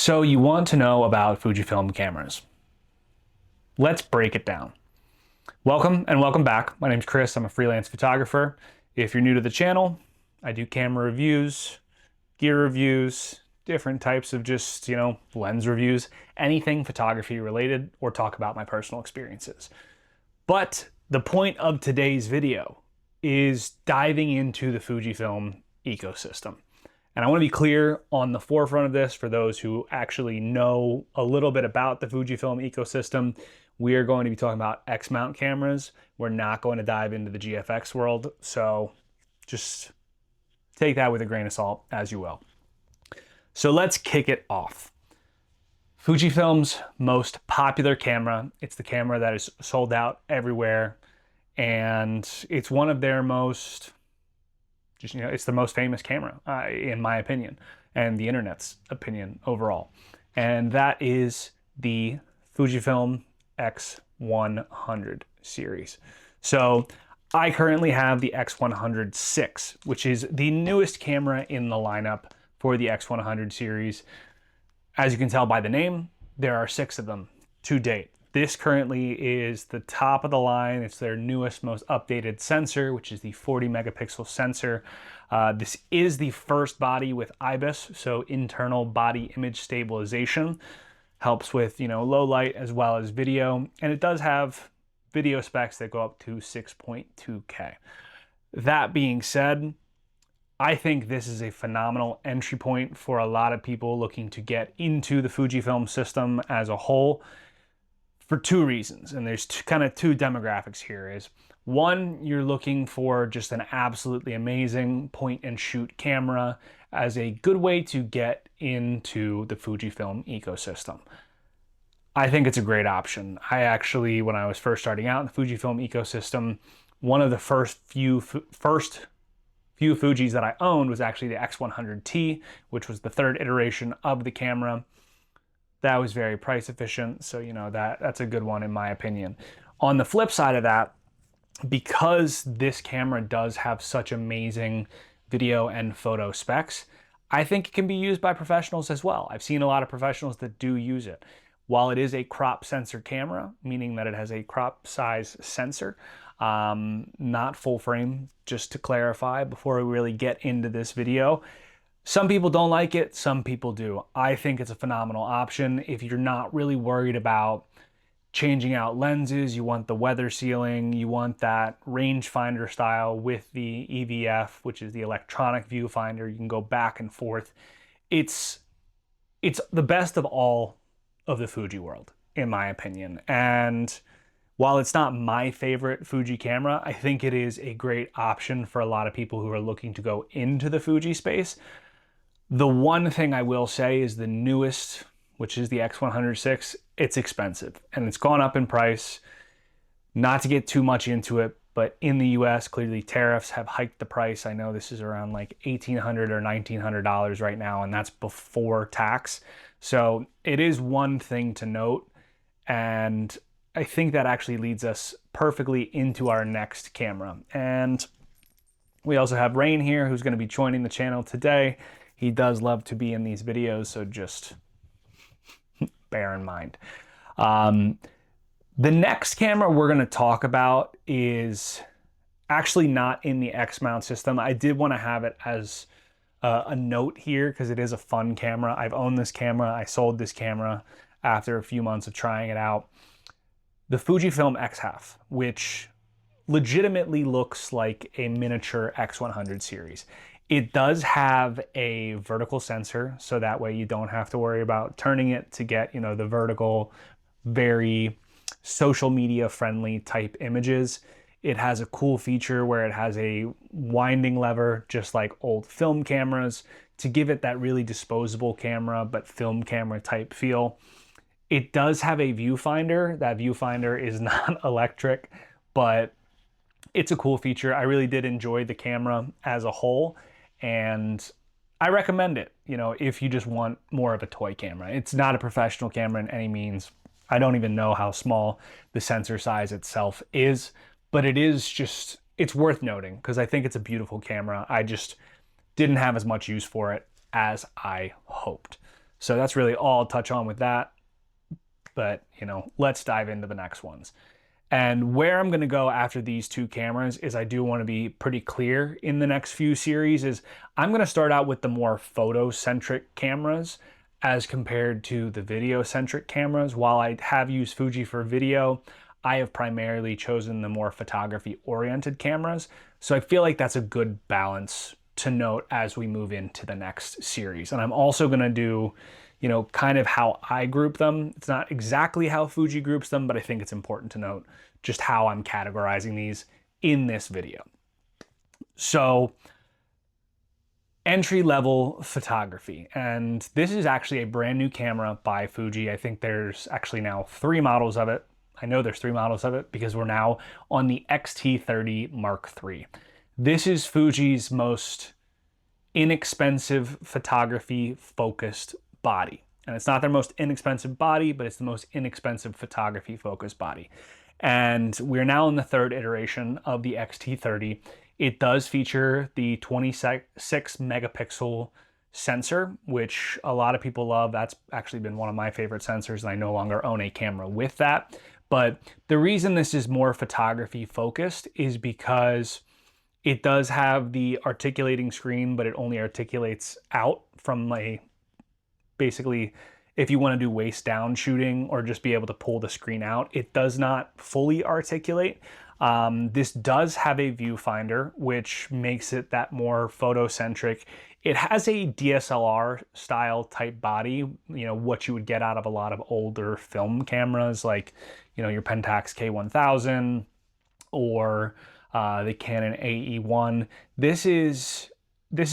So you want to know about Fujifilm cameras. Let's break it down. Welcome and welcome back. My name's Chris. I'm a freelance photographer. If you're new to the channel, I do camera reviews, gear reviews, different types of just, lens reviews, anything photography related, or talk about my personal experiences. But the point of today's video is diving into the Fujifilm ecosystem. And I want to be clear on the forefront of this for those who actually know a little bit about the Fujifilm ecosystem. We are going to be talking about X-mount cameras. We're not going to dive into the GFX world. So just take that with a grain of salt, as you will. So let's kick it off. Fujifilm's most popular camera. It's the camera that is sold out everywhere. And it's one of their most... it's the most famous camera, in my opinion, and the internet's opinion overall. And that is the Fujifilm X100 series. So I currently have the X100-6, which is the newest camera in the lineup for the X100 series. As you can tell by the name, there are 6 of them to date. This currently is the top of the line. It's their newest, most updated sensor, which is the 40 megapixel sensor. This is the first body with IBIS, so internal body image stabilization. Helps with, low light as well as video. And it does have video specs that go up to 6.2K. That being said, I think this is a phenomenal entry point for a lot of people looking to get into the Fujifilm system as a whole. For 2 reasons, and there's kind of 2 demographics here. Is one, you're looking for just an absolutely amazing point and shoot camera as a good way to get into the Fujifilm ecosystem. I think it's a great option. I actually, when I was first starting out in the Fujifilm ecosystem, one of the first few Fujis that I owned was actually the X100T, which was the 3rd iteration of the camera. That was very price efficient, so that's a good one in my opinion. On the flip side of that, because this camera does have such amazing video and photo specs, I think it can be used by professionals as well. I've seen a lot of professionals that do use it. While it is a crop sensor camera, meaning that it has a crop size sensor, not full frame, just to clarify before we really get into this video. Some people don't like it, some people do. I think it's a phenomenal option if you're not really worried about changing out lenses, you want the weather sealing, you want that rangefinder style with the EVF, which is the electronic viewfinder. You can go back and forth. It's the best of all of the Fuji world, in my opinion. And while it's not my favorite Fuji camera, I think it is a great option for a lot of people who are looking to go into the Fuji space. The one thing I will say is the newest, which is the X100-6, it's expensive and it's gone up in price. Not to get too much into it, but in the US, clearly tariffs have hiked the price. I know this is around like $1,800 or $1,900 right now, and that's before tax. So it is one thing to note, and I think that actually leads us perfectly into our next camera. And we also have Rain here, who's going to be joining the channel today. He does love to be in these videos, so just bear in mind. The next camera we're going to talk about is actually not in the X-mount system. I did want to have it as a note here because it is a fun camera. I've owned this camera. I sold this camera after a few months of trying it out. The Fujifilm XF, which legitimately looks like a miniature X100 series. It does have a vertical sensor, so that way you don't have to worry about turning it to get, the vertical, very social media friendly type images. It has a cool feature where it has a winding lever, just like old film cameras, to give it that really disposable camera, but film camera type feel. It does have a viewfinder. That viewfinder is not electric, but it's a cool feature. I really did enjoy the camera as a whole, and I recommend it, if you just want more of a toy camera. It's not a professional camera in any means. I don't even know how small the sensor size itself is, but it's worth noting because I think it's a beautiful camera. I just didn't have as much use for it as I hoped. So that's really all I'll touch on with that. But, you know, let's dive into the next ones. And where I'm going to go after these two cameras is I do want to be pretty clear in the next few series is I'm going to start out with the more photo-centric cameras as compared to the video-centric cameras. While I have used Fuji for video, I have primarily chosen the more photography-oriented cameras. So I feel like that's a good balance to note as we move into the next series. And I'm also going to do, you know, kind of how I group them. It's not exactly how Fuji groups them, but I think it's important to note just how I'm categorizing these in this video. So, entry-level photography. And this is actually a brand new camera by Fuji. I think there's actually now 3 models of it. I know there's 3 models of it because we're now on the XT30 Mark III. This is Fuji's most inexpensive photography-focused body. And it's not their most inexpensive body, but it's the most inexpensive photography-focused body. And we're now in the 3rd iteration of the XT30. It does feature the 26 megapixel sensor, which a lot of people love. That's actually been one of my favorite sensors, and I no longer own a camera with that. But the reason this is more photography focused is because it does have the articulating screen, but it only articulates out from basically, if you want to do waist down shooting or just be able to pull the screen out, it does not fully articulate. This does have a viewfinder, which makes it that more photocentric. It has a DSLR style type body, you know, what you would get out of a lot of older film cameras, like, you know, your Pentax K1000 or the Canon AE1. This is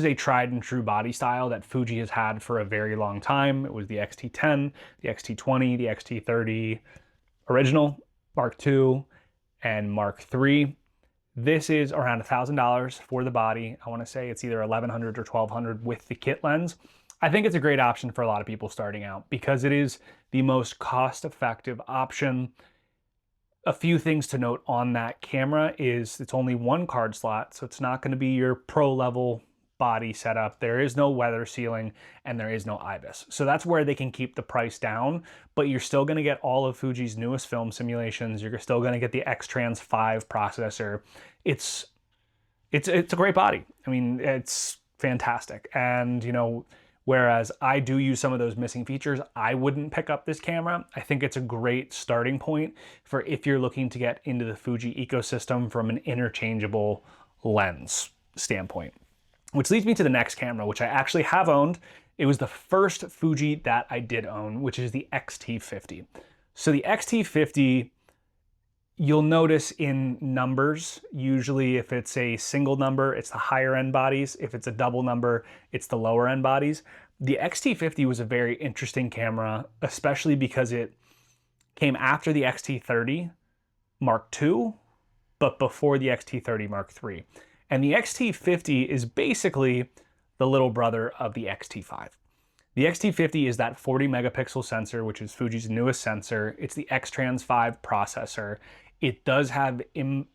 a tried and true body style that Fuji has had for a very long time. It was the XT10, the XT20, the XT30 original, Mark II, and Mark III. This is around $1,000 for the body. I want to say it's either $1,100 or $1,200 with the kit lens. I think it's a great option for a lot of people starting out because it is the most cost-effective option. A few things to note on that camera is it's only 1 card slot, so it's not going to be your pro level body setup. There is no weather sealing and there is no IBIS. So that's where they can keep the price down, but you're still going to get all of Fuji's newest film simulations. You're still going to get the X-Trans 5 processor. It's a great body. I mean, it's fantastic. And, you know, whereas I do use some of those missing features, I wouldn't pick up this camera. I think it's a great starting point for if you're looking to get into the Fuji ecosystem from an interchangeable lens standpoint. Which leads me to the next camera, which I actually have owned. It was the first Fuji that I did own, which is the XT50. So the XT50, you'll notice in numbers, usually if it's a single number, it's the higher end bodies. If it's a double number, it's the lower end bodies. The XT50 was a very interesting camera, especially because it came after the XT30 Mark II, but before the XT30 Mark III. And the XT50 is basically the little brother of the XT5. The XT50 is that 40 megapixel sensor, which is Fuji's newest sensor. It's the X-Trans 5 processor. It does have in-body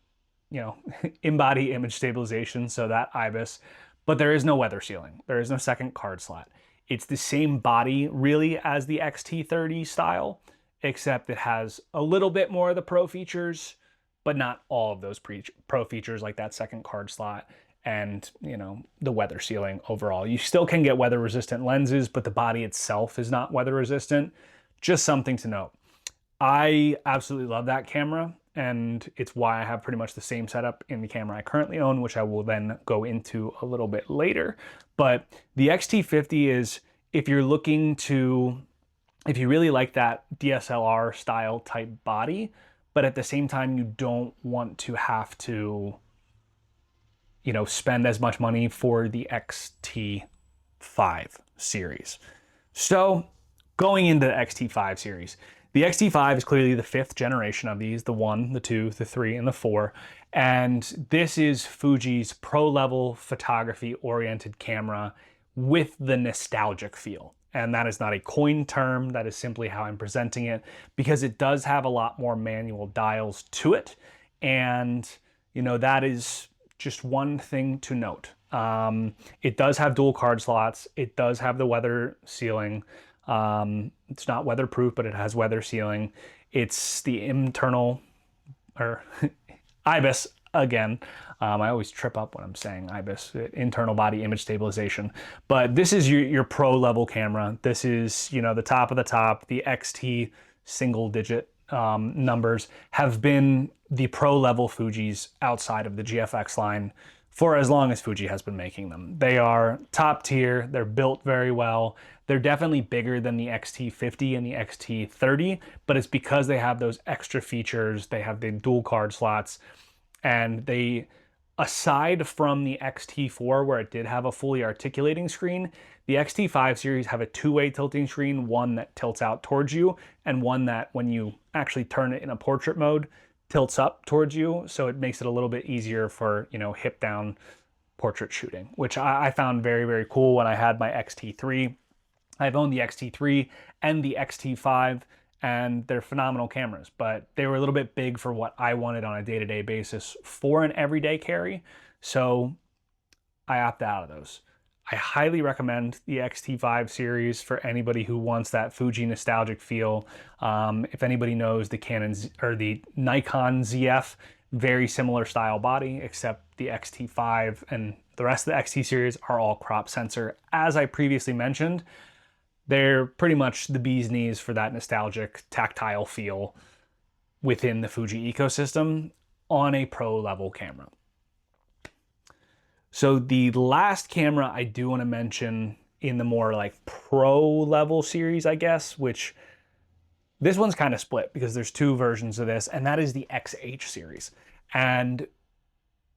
image stabilization, so that IBIS, but there is no weather sealing. There is no second card slot. It's the same body really as the XT30 style, except it has a little bit more of the pro features, but not all of those pro features like that second card slot and, you know, the weather sealing overall. You still can get weather resistant lenses, but the body itself is not weather resistant. Just something to note. I absolutely love that camera, and it's why I have pretty much the same setup in the camera I currently own, which I will then go into a little bit later. But the XT50 is, if you really like that DSLR style type body, but at the same time, you don't want to have to, you know, spend as much money for the XT5 series. So going into the XT5 series, the XT5 is clearly the 5th generation of these, the 1, the 2, the 3, and the 4. And this is Fuji's pro-level photography-oriented camera with the nostalgic feel. And that is not a coined term, that is simply how I'm presenting it, because it does have a lot more manual dials to it. And, you know, that is just one thing to note. It does have dual card slots. It does have the weather sealing. It's not weatherproof, but it has weather sealing. It's the internal, or IBIS again. I always trip up when I'm saying IBIS, internal body image stabilization. But this is your pro level camera. This is, you know, the top of the top. The XT single digit numbers have been the pro level Fujis outside of the GFX line for as long as Fuji has been making them. They are top tier. They're built very well. They're definitely bigger than the XT50 and the XT30, but it's because they have those extra features. They have the dual card slots, and they, aside from the XT4 where it did have a fully articulating screen, the XT5 series have a two-way tilting screen, one that tilts out towards you and one that, when you actually turn it in a portrait mode, tilts up towards you. So it makes it a little bit easier for, you know, hip down portrait shooting, which I found very, very cool when I had my XT3. I've owned the XT3 and the XT5, and they're phenomenal cameras, but they were a little bit big for what I wanted on a day-to-day basis for an everyday carry. So I opted out of those. I highly recommend the XT5 series for anybody who wants that Fuji nostalgic feel. If anybody knows the Canon or the Nikon ZF, very similar style body, except the XT5 and the rest of the XT series are all crop sensor. As I previously mentioned, they're pretty much the bee's knees for that nostalgic tactile feel within the Fuji ecosystem on a pro level camera. So the last camera I do want to mention in the more like pro level series, I guess, which this one's kind of split because there's two versions of this, and that is the XH series. And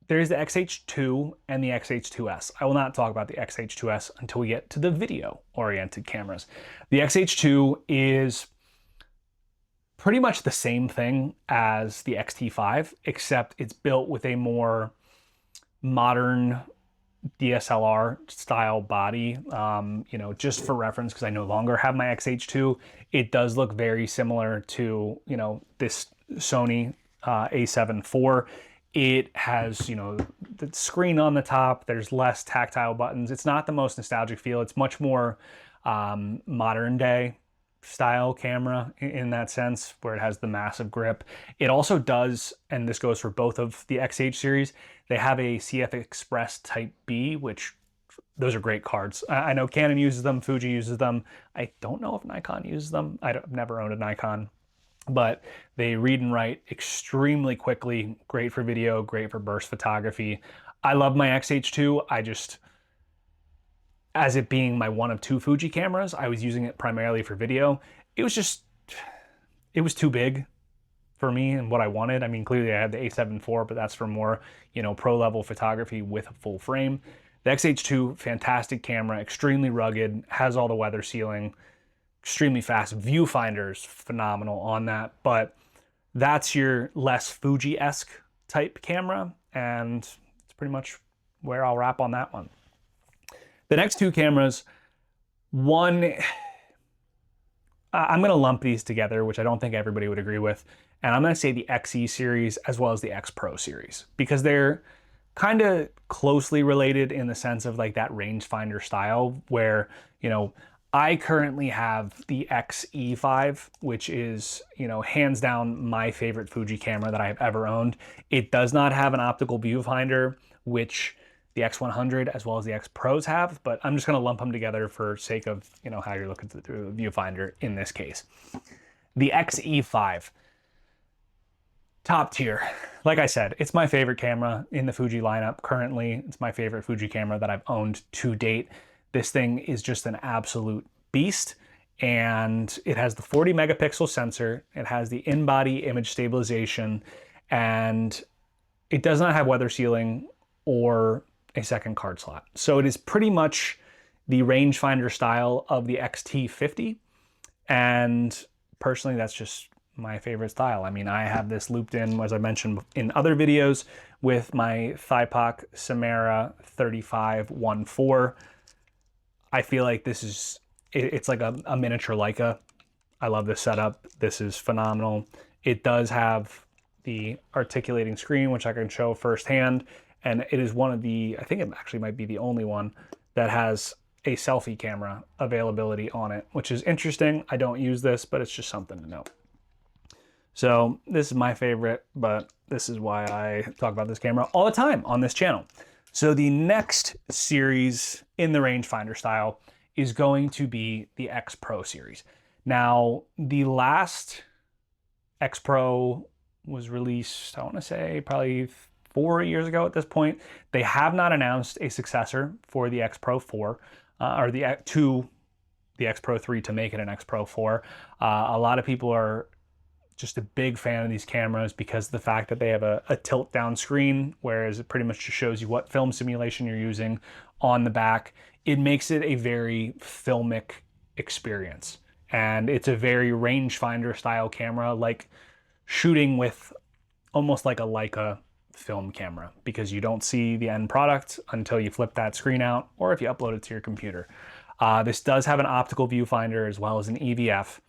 there's the XH2 and the XH2S. I will not talk about the XH2S until we get to the video-oriented cameras. The XH2 is pretty much the same thing as the XT5, except it's built with a more modern DSLR style body. You know, just for reference, because I no longer have my XH2, it does look very similar to, you know, this Sony A7 IV. It has, you know, the screen on the top. There's less tactile buttons. It's not the most nostalgic feel. It's much more modern day style camera in that sense, where it has the massive grip. It also does, and this goes for both of the XH series, they have a CF Express Type B, which those are great cards. I know Canon uses them, Fuji uses them. I don't know if Nikon uses them. I've never owned a Nikon. But they read and write extremely quickly, great for video, great for burst photography. I love my XH2. I just, as it being my one of two Fuji cameras, I was using it primarily for video. It was too big for me and what I wanted. I mean, clearly I had the A7 IV, but that's for more, you know, pro level photography with a full frame. The XH2, fantastic camera, extremely rugged, has all the weather sealing, extremely fast. Viewfinder's phenomenal on that, but that's your less Fuji-esque type camera, and it's pretty much where I'll wrap on that one. The next two cameras, one, I'm going to lump these together, which I don't think everybody would agree with, and I'm going to say the XE series as well as the X Pro series, because they're kind of closely related in the sense of like that rangefinder style, where, you know, I currently have the XE5, which is, you know, hands down my favorite Fuji camera that I've ever owned. It does not have an optical viewfinder, which the X100 as well as the X Pros have, but I'm just going to lump them together for sake of, you know, how you're looking through the viewfinder in this case. The XE5, top tier. Like I said, it's my favorite camera in the Fuji lineup currently. It's my favorite Fuji camera that I've owned to date. This thing is just an absolute beast, and it has the 40 megapixel sensor. It has the in-body image stabilization, and it does not have weather sealing or a second card slot. So it is pretty much the rangefinder style of the XT50, and personally, that's just my favorite style. I mean, I have this looped in, as I mentioned in other videos, with my Thypoc Samara 35-1.4. I feel like this is, it's like a miniature Leica. I love this setup. This is phenomenal. It does have the articulating screen, which I can show firsthand. And it is one of the, I think it actually might be the only one that has a selfie camera availability on it, which is interesting. I don't use this, but it's just something to note. So this is my favorite, but this is why I talk about this camera all the time on this channel. So the next series in the rangefinder style is going to be the X Pro series. Now, the last X Pro was released, I want to say probably 4 years ago at this point. They have not announced a successor for the X Pro 4 or the X Pro 3 to make it an X Pro 4. A lot of people are just a big fan of these cameras because of the fact that they have a tilt down screen, whereas it pretty much just shows you what film simulation you're using on the back. It makes it a very filmic experience. And it's a very rangefinder style camera, like shooting with almost like a Leica film camera, because you don't see the end product until you flip that screen out or if you upload it to your computer. This does have an optical viewfinder as well as an EVF.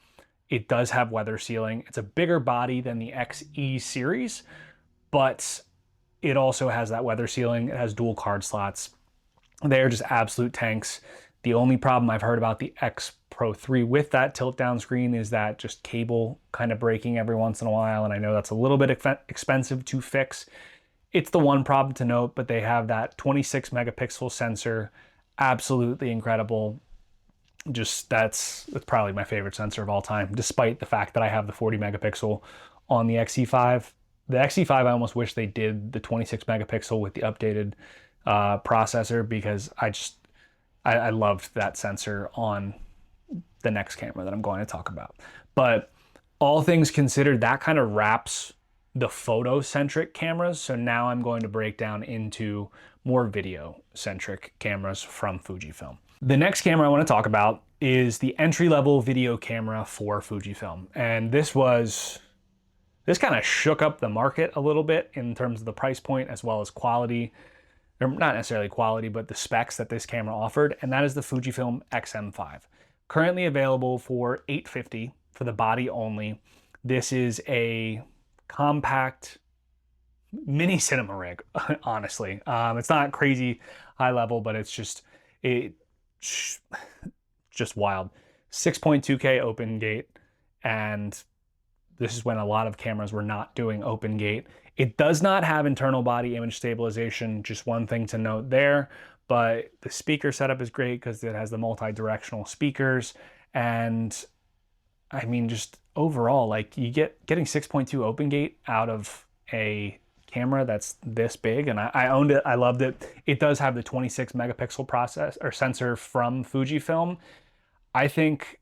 It does have weather sealing. It's a bigger body than the XE series, but it also has that weather sealing. It has dual card slots. They are just absolute tanks. The only problem I've heard about the X Pro 3 with that tilt down screen is that just cable kind of breaking every once in a while, and I know that's a little bit expensive to fix. It's the one problem to note, but they have that 26 megapixel sensor, absolutely incredible. Just that's probably my favorite sensor of all time, despite the fact that I have the 40 megapixel on the XE5. The XE5, I almost wish they did the 26 megapixel with the updated processor, because I loved that sensor on the next camera that I'm going to talk about. But all things considered, that kind of wraps the photo-centric cameras. So now I'm going to break down into more video-centric cameras from Fujifilm. The next camera I want to talk about is the entry-level video camera for Fujifilm. And this kind of shook up the market a little bit in terms of the price point as well as quality, or not necessarily quality, but the specs that this camera offered, and that is the Fujifilm XM5. Currently available for $850 for the body only. This is a compact mini cinema rig, honestly. It's not crazy high level, but it's just wild. 6.2K open gate, and this is when a lot of cameras were not doing open gate. It does not have internal body image stabilization, just one thing to note there, but the speaker setup is great because it has the multi-directional speakers, and I mean, just overall, like, you getting 6.2 open gate out of a camera that's this big, and I owned it, I loved it. It does have the 26 megapixel sensor from Fujifilm. I think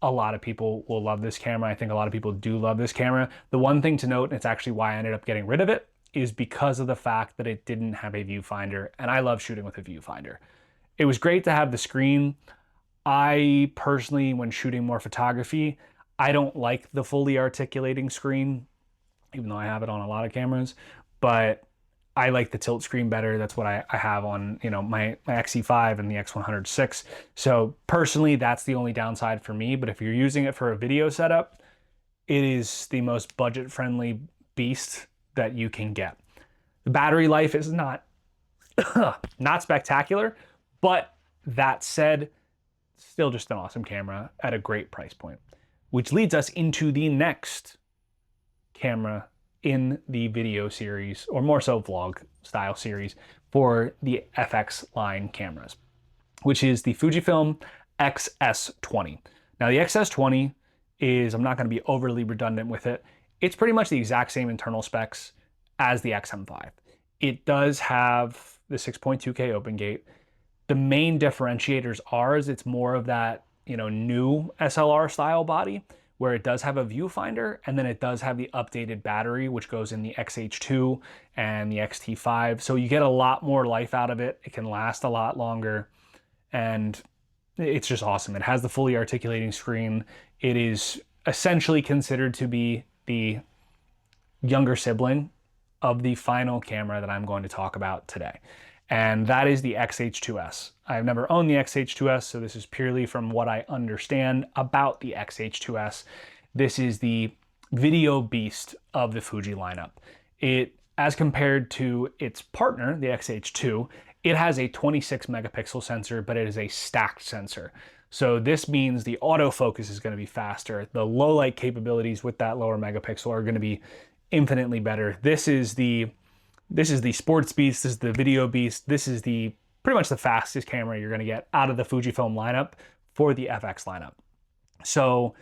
a lot of people will love this camera. I think a lot of people do love this camera. The one thing to note, and it's actually why I ended up getting rid of it, is because of the fact that it didn't have a viewfinder, and I love shooting with a viewfinder. It was great to have the screen. I personally, when shooting more photography, I don't like the fully articulating screen, even though I have it on a lot of cameras, but I like the tilt screen better. That's what I have on, my XE5 and the X100 So personally, that's the only downside for me. But if you're using it for a video setup, it is the most budget-friendly beast that you can get. The battery life is not not spectacular, but that said, still just an awesome camera at a great price point, which leads us into the next camera in the video series, or more so vlog style series, for the FX line cameras, which is the Fujifilm XS20. Now the XS20 is, I'm not going to be overly redundant with it, it's pretty much the exact same internal specs as the XM5. It does have the 6.2K open gate. The main differentiators are it's more of that, new SLR style body, where it does have a viewfinder, and then it does have the updated battery, which goes in the XH2 and the XT5. So you get a lot more life out of it. It can last a lot longer, and it's just awesome. It has the fully articulating screen. It is essentially considered to be the younger sibling of the final camera that I'm going to talk about today. And that is the XH2S. I've never owned the XH2S, so this is purely from what I understand about the XH2S. This is the video beast of the Fuji lineup. It, as compared to its partner, the XH2, It has a 26 megapixel sensor, but it is a stacked sensor. So this means the autofocus is going to be faster. The low light capabilities with that lower megapixel are going to be infinitely better. This is the sports beast, this is the video beast, this is the pretty much the fastest camera you're going to get out of the Fujifilm lineup for the FX lineup. So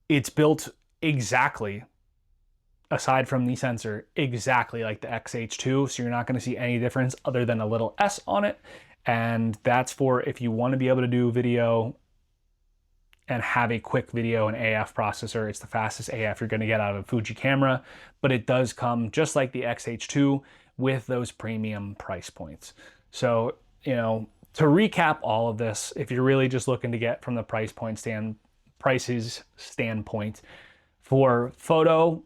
it's built exactly, aside from the sensor, exactly like the XH2, so you're not going to see any difference other than a little S on it. And that's for if you want to be able to do video and have a quick video and AF processor. It's the fastest AF you're going to get out of a Fuji camera, but it does come just like the XH2 with those premium price points. So, you know, to recap all of this, if you're really just looking to get from the prices standpoint, for photo,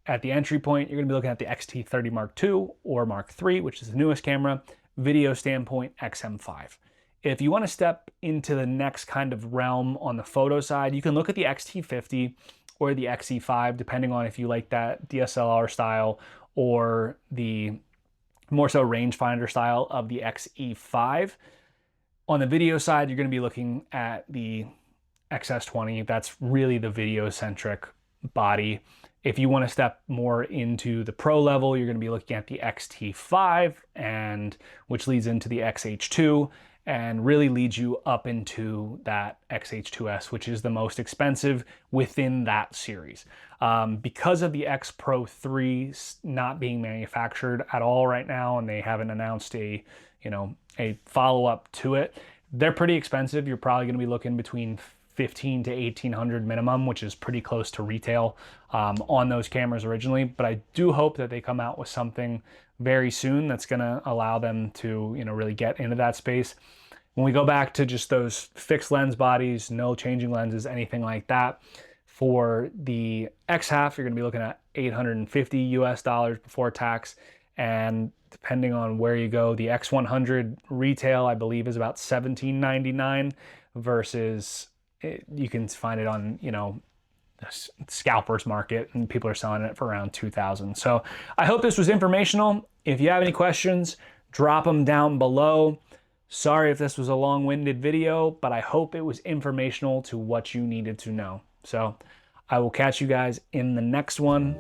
at the entry point, you're going to be looking at the X-T30 Mark II or Mark III, which is the newest camera. Video standpoint, XM5. If you want to step into the next kind of realm on the photo side, you can look at the X-T50 or the XE5, depending on if you like that DSLR style or the more so rangefinder style of the XE5. On the video side, you're going to be looking at the XS20. That's really the video-centric body. If you want to step more into the pro level, you're going to be looking at the X-T5, and which leads into the XH2 and really leads you up into that XH2S, which is the most expensive within that series. Because of the X Pro 3 not being manufactured at all right now, and they haven't announced a follow-up to it, they're pretty expensive. You're probably going to be looking between $1,500 to $1,800 minimum, which is pretty close to retail on those cameras originally. But I do hope that they come out with something very soon that's going to allow them to, really get into that space. When we go back to just those fixed lens bodies, no changing lenses, anything like that, for the X-Half, you're going to be looking at $850 US before tax. And depending on where you go, the X100 retail, I believe, is about $17.99 versus you can find it on, the scalpers market, and people are selling it for around $2,000. So I hope this was informational. If you have any questions, drop them down below. Sorry if this was a long-winded video, but I hope it was informational to what you needed to know. So I will catch you guys in the next one.